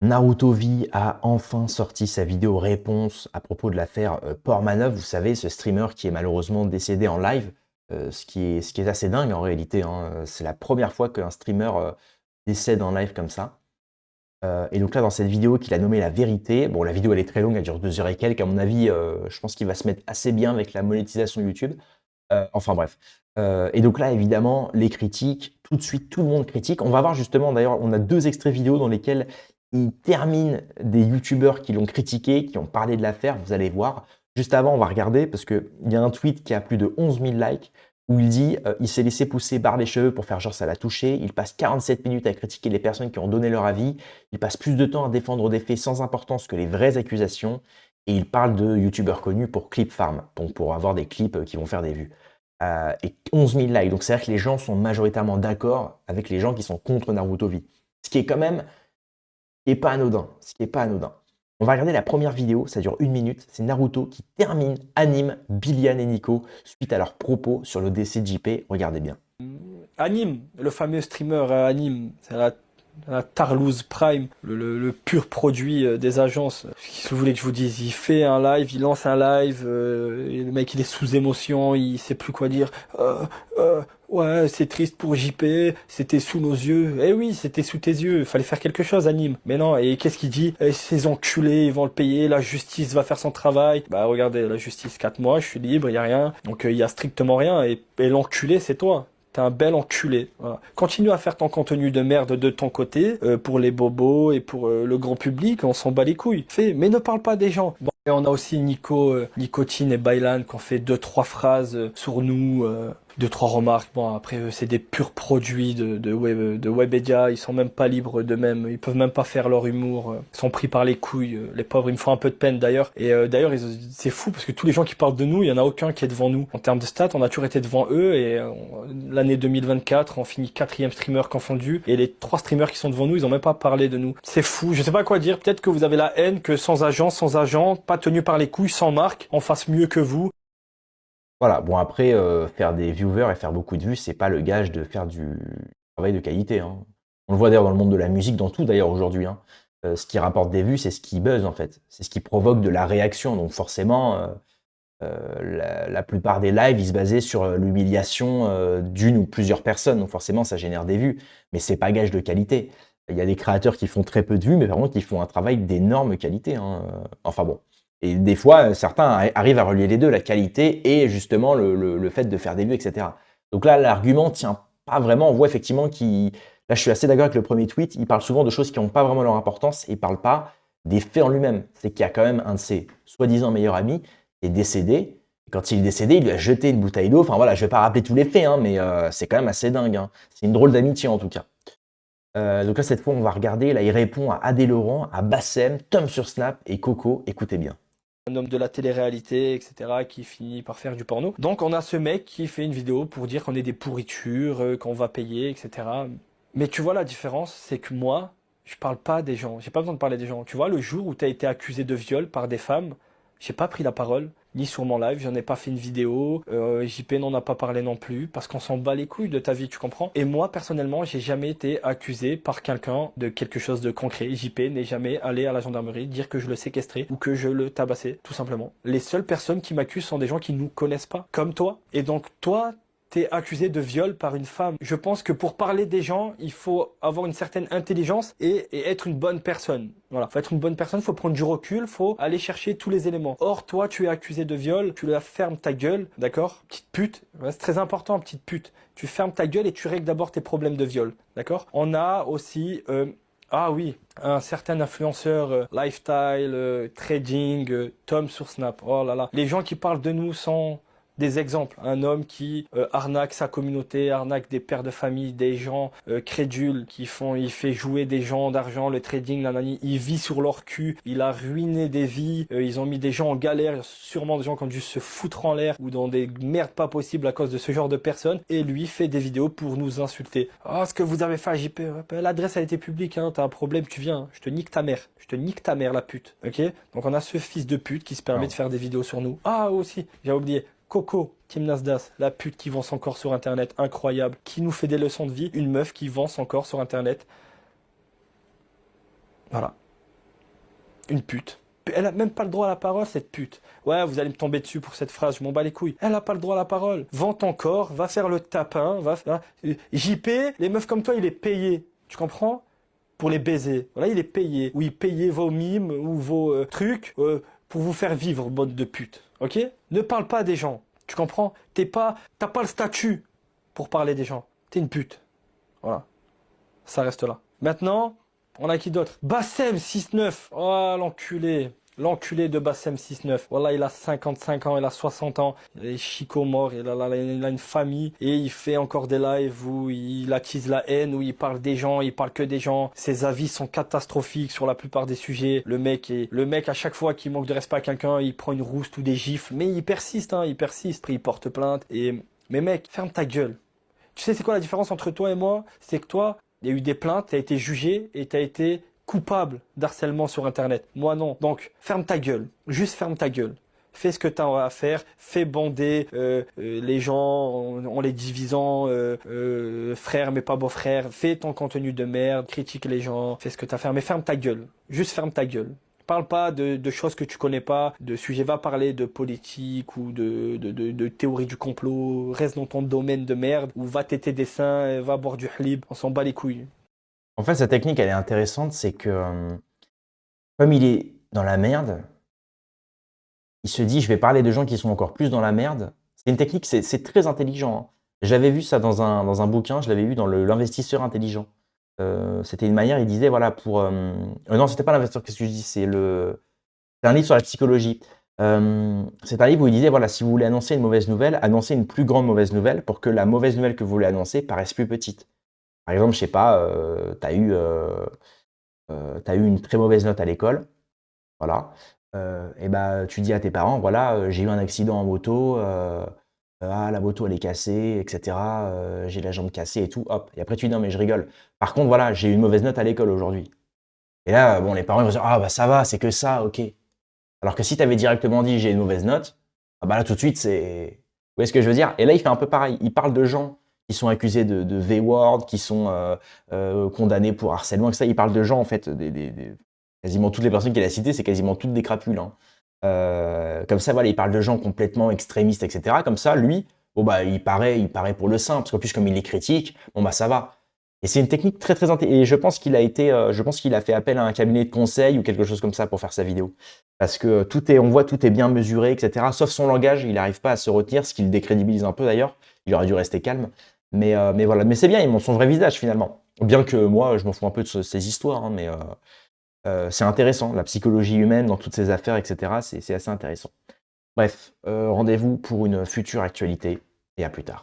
Naruto V a enfin sorti sa vidéo réponse à propos de l'affaire Portmanov. Vous savez, ce streamer qui est malheureusement décédé en live, ce qui est assez dingue en réalité, hein. C'est la première fois qu'un streamer décède en live comme ça. Et donc là, dans cette vidéo qu'il a nommée La Vérité, bon, la vidéo elle est très longue, elle dure 2 heures et quelques. À mon avis, je pense qu'il va se mettre assez bien avec la monétisation YouTube. Enfin bref. Et donc là, évidemment, les critiques, tout de suite, tout le monde critique. On va voir justement, d'ailleurs, on a 2 extraits vidéo dans lesquels il termine des youtubeurs qui l'ont critiqué, qui ont parlé de l'affaire, vous allez voir. Juste avant, on va regarder parce qu'il y a un tweet qui a plus de 11 000 likes où il dit il s'est laissé pousser barre les cheveux pour faire genre ça l'a touché. Il passe 47 minutes à critiquer les personnes qui ont donné leur avis. Il passe plus de temps à défendre des faits sans importance que les vraies accusations. Et il parle de youtubeurs connus pour Clip Farm, donc pour avoir des clips qui vont faire des vues. Et 11 000 likes. Donc c'est-à-dire que les gens sont majoritairement d'accord avec les gens qui sont contre Naruto V. Ce qui est quand même qui est pas anodin. Ce qui est pas anodin. On va regarder la première vidéo, ça dure 1 minute. C'est Naruto qui anime Billian et Nico suite à leurs propos sur le décès de JP. Regardez bien. Anime, le fameux streamer Anime, c'est la Tarlouse Prime, le pur produit des agences. Qu'est-ce que vous voulez que je vous dise? Il fait un live, il lance un live, et le mec il est sous émotion, il sait plus quoi dire. Ouais, c'est triste pour JP, c'était sous nos yeux. Eh oui, c'était sous tes yeux, il fallait faire quelque chose, Anime. Mais non, et qu'est-ce qu'il dit? Ces enculés, ils vont le payer, la justice va faire son travail. Bah regardez, la justice, 4 mois, je suis libre, il y a rien. Donc il y a strictement rien, et l'enculé, c'est toi. T'es un bel enculé. Voilà. Continue à faire ton contenu de merde de ton côté, pour les bobos et pour le grand public, on s'en bat les couilles. Fais, mais ne parle pas des gens. Bon, et on a aussi Nico, Nicotine et Bailan qui ont fait 2-3 phrases sur nous, 2-3 remarques. Bon, après, c'est des purs produits de Webedia, ils sont même pas libres d'eux-mêmes, ils peuvent même pas faire leur humour, ils sont pris par les couilles, les pauvres, ils me font un peu de peine d'ailleurs. Et d'ailleurs, c'est fou parce que tous les gens qui parlent de nous, il y en a aucun qui est devant nous. En termes de stats, on a toujours été devant eux et l'année 2024, on finit 4e streamer confondu et les 3 streamers qui sont devant nous, ils ont même pas parlé de nous. C'est fou, je sais pas quoi dire, peut-être que vous avez la haine que sans agent, pas tenu par les couilles, sans marque, on fasse mieux que vous. Voilà, bon après, faire des viewers et faire beaucoup de vues, c'est pas le gage de faire du travail de qualité, hein. On le voit d'ailleurs dans le monde de la musique, dans tout d'ailleurs aujourd'hui, hein. Ce qui rapporte des vues, c'est ce qui buzz en fait. C'est ce qui provoque de la réaction. Donc forcément, la plupart des lives, ils se basaient sur l'humiliation d'une ou plusieurs personnes. Donc forcément, ça génère des vues. Mais c'est pas gage de qualité. Il y a des créateurs qui font très peu de vues, mais par contre, ils font un travail d'énorme qualité, hein. Enfin bon. Et des fois, certains arrivent à relier les deux, la qualité et justement le fait de faire des vues, etc. Donc là, l'argument tient pas vraiment. On voit effectivement qu'il... Là, je suis assez d'accord avec le premier tweet. Il parle souvent de choses qui n'ont pas vraiment leur importance et il parle pas des faits en lui-même. C'est qu'il y a quand même un de ses soi-disant meilleurs amis qui est décédé. Et quand il est décédé, il lui a jeté une bouteille d'eau. Enfin voilà, je vais pas rappeler tous les faits, hein, mais c'est quand même assez dingue, hein. C'est une drôle d'amitié en tout cas. Donc là, cette fois, on va regarder. Là, il répond à Adé Laurent, à Bassem, Tom sur Snap et Coco. Écoutez bien. Un homme de la télé-réalité, etc., qui finit par faire du porno. Donc on a ce mec qui fait une vidéo pour dire qu'on est des pourritures, qu'on va payer, etc. Mais tu vois la différence, c'est que moi, je parle pas des gens, j'ai pas besoin de parler des gens. Tu vois, le jour où tu as été accusé de viol par des femmes, j'ai pas pris la parole, ni sur mon live, j'en ai pas fait une vidéo, JP n'en a pas parlé non plus, parce qu'on s'en bat les couilles de ta vie, tu comprends? Et moi, personnellement, j'ai jamais été accusé par quelqu'un de quelque chose de concret. JP n'est jamais allé à la gendarmerie dire que je le séquestrais ou que je le tabassais, tout simplement. Les seules personnes qui m'accusent sont des gens qui nous connaissent pas, comme toi. Et donc, toi, t'es accusé de viol par une femme. Je pense que pour parler des gens, il faut avoir une certaine intelligence et être une bonne personne. Voilà, faut être une bonne personne, faut prendre du recul, faut aller chercher tous les éléments. Or, toi, tu es accusé de viol, tu la fermes ta gueule, d'accord? Petite pute, ouais, c'est très important, petite pute. Tu fermes ta gueule et tu règles d'abord tes problèmes de viol, d'accord? On a aussi... ah oui, un certain influenceur lifestyle, trading, Tom sur Snap. Oh là là. Les gens qui parlent de nous sont des exemples. Un homme qui arnaque sa communauté, arnaque des pères de famille, des gens crédules il fait jouer des gens d'argent, le trading, nanani. Il vit sur leur cul, il a ruiné des vies, ils ont mis des gens en galère, sûrement des gens qui ont dû se foutre en l'air ou dans des merdes pas possibles à cause de ce genre de personnes. Et lui fait des vidéos pour nous insulter. Ah, ce que vous avez fait à JP, l'adresse a été publique, hein, t'as un problème, tu viens, je te nique ta mère. Je te nique ta mère, la pute. Ok? Donc on a ce fils de pute qui se permet de faire des vidéos sur nous. Ah, aussi, j'ai oublié. Coco, Kim Nasdas, la pute qui vend son corps sur internet, incroyable, qui nous fait des leçons de vie, une meuf qui vend son corps sur internet. Voilà. Une pute. Elle a même pas le droit à la parole, cette pute. Ouais, vous allez me tomber dessus pour cette phrase, je m'en bats les couilles. Elle a pas le droit à la parole. Vends ton corps, va faire le tapin, JP, les meufs comme toi, il est payé. Tu comprends? Pour les baiser. Voilà, il est payé. Ou il payait vos mimes ou vos trucs pour vous faire vivre, bande de pute. Ok? Ne parle pas des gens. Tu comprends? T'as pas le statut pour parler des gens. T'es une pute. Voilà. Ça reste là. Maintenant, on a qui d'autre? Bassem 6-9. Oh, l'enculé. L'enculé de Bassem 6-9. Voilà, il a 55 ans, il a 60 ans. Il est chico mort, il a une famille. Et il fait encore des lives où il attise la haine, où il parle des gens, il parle que des gens. Ses avis sont catastrophiques sur la plupart des sujets. Le mec, à chaque fois qu'il manque de respect à quelqu'un, il prend une rouste ou des gifles. Mais il persiste, hein, il persiste. Après, il porte plainte. Mais mec, ferme ta gueule. Tu sais, c'est quoi la différence entre toi et moi? C'est que toi, il y a eu des plaintes, tu as été jugé et tu as été coupable d'harcèlement sur Internet. Moi, non. Donc, ferme ta gueule. Juste ferme ta gueule. Fais ce que tu as à faire. Fais bander les gens en les divisant frères mais pas beaux-frères. Fais ton contenu de merde. Critique les gens. Fais ce que tu as à faire. Mais ferme ta gueule. Juste ferme ta gueule. Parle pas de choses que tu connais pas, de sujets, va parler de politique ou de théorie du complot, reste dans ton domaine de merde, ou va téter des seins, va boire du halib, on s'en bat les couilles. En fait, sa technique, elle est intéressante, c'est que comme il est dans la merde, il se dit, je vais parler de gens qui sont encore plus dans la merde. C'est une technique, c'est très intelligent, hein. J'avais vu ça dans un bouquin, je l'avais vu dans l'investisseur intelligent. C'était une manière, il disait, voilà, non, c'était pas l'investisseur, qu'est-ce que je dis, c'est un livre sur la psychologie. C'est un livre où il disait, voilà, si vous voulez annoncer une mauvaise nouvelle, annoncez une plus grande mauvaise nouvelle pour que la mauvaise nouvelle que vous voulez annoncer paraisse plus petite. Par exemple, je sais pas, tu as eu une très mauvaise note à l'école, voilà. Et bah, tu dis à tes parents, voilà, j'ai eu un accident en moto, ah, la moto elle est cassée, et cetera, j'ai la jambe cassée et tout, hop. Et après tu dis, non mais je rigole. Par contre, voilà, j'ai eu une mauvaise note à l'école aujourd'hui. Et là, bon, les parents ils vont dire, ah bah ça va, c'est que ça, ok. Alors que si tu avais directement dit, j'ai une mauvaise note, ah bah là tout de suite, c'est. Vous voyez ce que je veux dire? Et là, il fait un peu pareil. Il parle de gens qui sont accusés de V-word, qui sont condamnés pour harcèlement, etc. Il parle de gens, en fait, quasiment toutes les personnes qu'il a citées, c'est quasiment toutes des crapules, hein. Comme ça, voilà, il parle de gens complètement extrémistes, etc. Comme ça, lui, bon bah, il paraît pour le saint, parce qu'en plus, comme il les critique, bon bah ça va. Et c'est une technique très très intéressante. Et je pense qu'il a fait appel à un cabinet de conseil ou quelque chose comme ça pour faire sa vidéo. Parce que on voit tout est bien mesuré, etc. Sauf son langage, il n'arrive pas à se retenir, ce qui le décrédibilise un peu d'ailleurs. Il aurait dû rester calme. Mais voilà, mais c'est bien, il montre son vrai visage finalement. Bien que moi, je m'en fous un peu de ces histoires, hein, mais c'est intéressant, la psychologie humaine dans toutes ces affaires, etc. C'est assez intéressant. Bref, rendez-vous pour une future actualité et à plus tard.